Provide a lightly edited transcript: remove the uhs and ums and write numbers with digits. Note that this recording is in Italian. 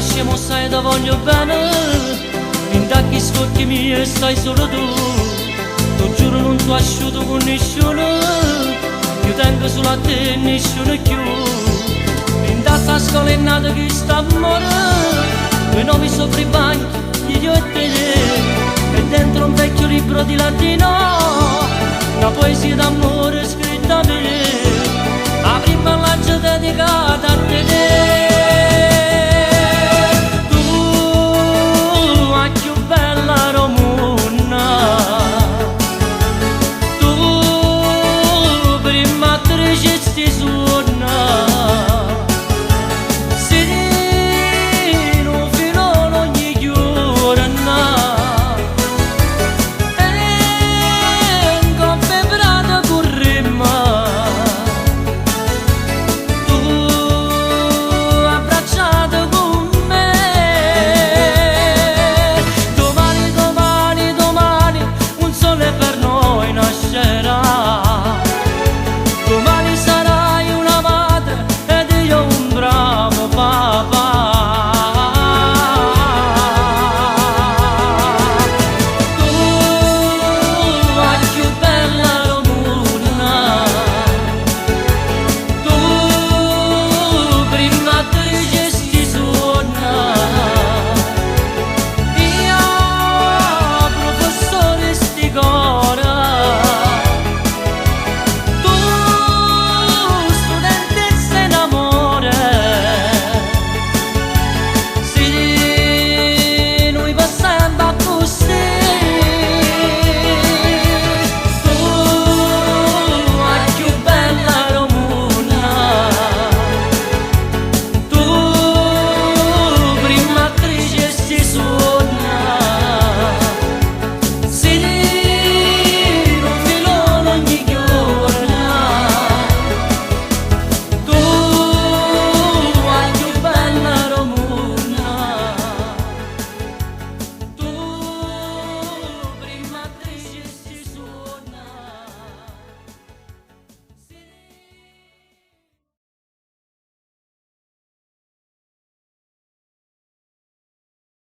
scemo sai da voglio bene, in tacchi scocchi miei stai solo tu. Ti giuro non ti asciuto con nessuno, io tengo solo a te e nessuno più. In tassa scuola è nato questo amore, noi nomi sopra i banchi, io e te. E dentro un vecchio libro di latino, una poesia d'amore